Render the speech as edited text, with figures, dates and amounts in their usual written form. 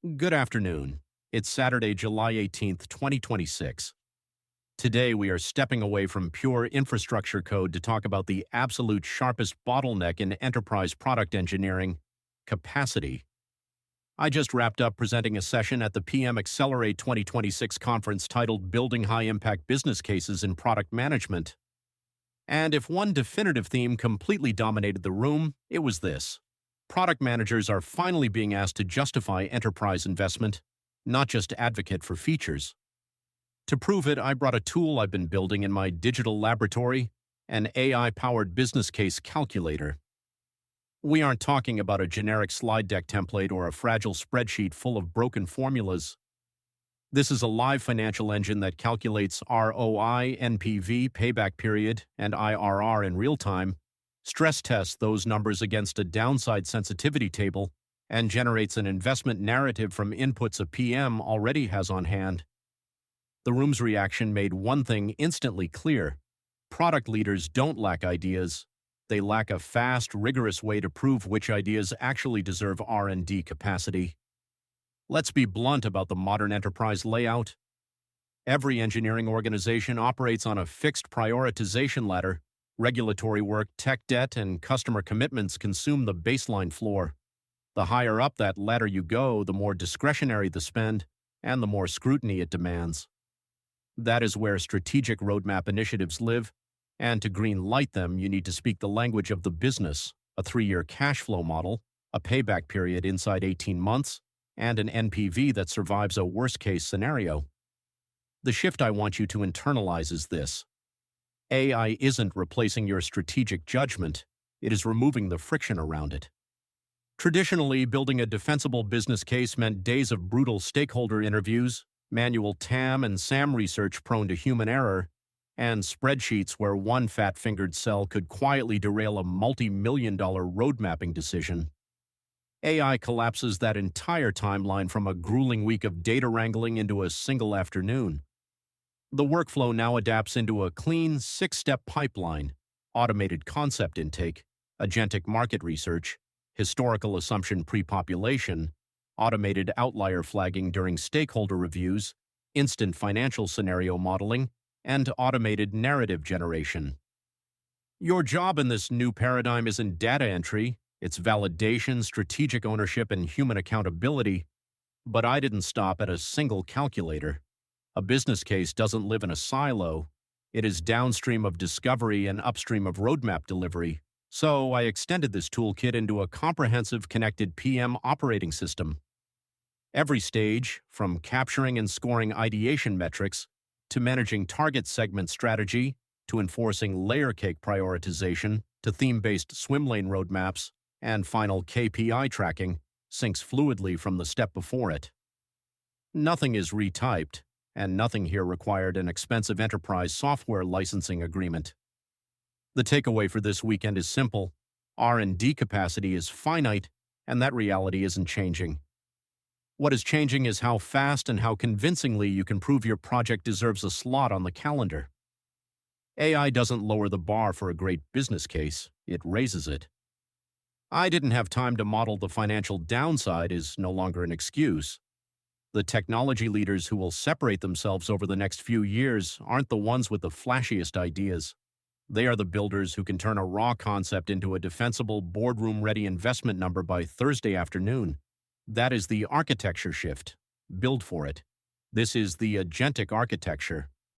Good afternoon. It's Saturday, July 18th, 2026. Today, we are stepping away from pure infrastructure code to talk about the absolute sharpest bottleneck in enterprise product engineering: capacity. I just wrapped up presenting a session at the PM Accelerate 2026 conference titled Building High-Impact Business Cases in Product Management. And if one definitive theme completely dominated the room, it was this: product managers are finally being asked to justify enterprise investment, not just advocate for features. To prove it, I brought a tool I've been building in my digital laboratory, an AI-powered business case calculator. We aren't talking about a generic slide deck template or a fragile spreadsheet full of broken formulas. This is a live financial engine that calculates ROI, NPV, payback period, and IRR in real time, stress tests those numbers against a downside sensitivity table, and generates an investment narrative from inputs a PM already has on hand. The room's reaction made one thing instantly clear: product leaders don't lack ideas. They lack a fast, rigorous way to prove which ideas actually deserve R&D capacity. Let's be blunt about the modern enterprise layout. Every engineering organization operates on a fixed prioritization ladder. Regulatory work, tech debt, and customer commitments consume the baseline floor. The higher up that ladder you go, the more discretionary the spend, and the more scrutiny it demands. That is where strategic roadmap initiatives live, and to green light them, you need to speak the language of the business: a 3-year cash flow model, a payback period inside 18 months, and an NPV that survives a worst-case scenario. The shift I want you to internalize is this: AI isn't replacing your strategic judgment, it is removing the friction around it. Traditionally, building a defensible business case meant days of brutal stakeholder interviews, manual TAM and SAM research prone to human error, and spreadsheets where one fat-fingered cell could quietly derail a multi-million-dollar road mapping decision. AI collapses that entire timeline from a grueling week of data wrangling into a single afternoon. The workflow now adapts into a clean, 6-step pipeline: automated concept intake, agentic market research, historical assumption pre-population, automated outlier flagging during stakeholder reviews, instant financial scenario modeling, and automated narrative generation. Your job in this new paradigm isn't data entry, it's validation, strategic ownership, and human accountability. But I didn't stop at a single calculator. A business case doesn't live in a silo. It is downstream of discovery and upstream of roadmap delivery. So I extended this toolkit into a comprehensive connected PM operating system. Every stage, from capturing and scoring ideation metrics, to managing target segment strategy, to enforcing layer cake prioritization, to theme-based swim lane roadmaps, and final KPI tracking, syncs fluidly from the step before it. Nothing is retyped, and nothing here required an expensive enterprise software licensing agreement. The takeaway for this weekend is simple: R&D capacity is finite, and that reality isn't changing. What is changing is how fast and how convincingly you can prove your project deserves a slot on the calendar. AI doesn't lower the bar for a great business case, it raises it. "I didn't have time to model the financial downside" is no longer an excuse. The technology leaders who will separate themselves over the next few years aren't the ones with the flashiest ideas. They are the builders who can turn a raw concept into a defensible, boardroom-ready investment number by Thursday afternoon. That is the architecture shift. Build for it. This is the agentic architecture,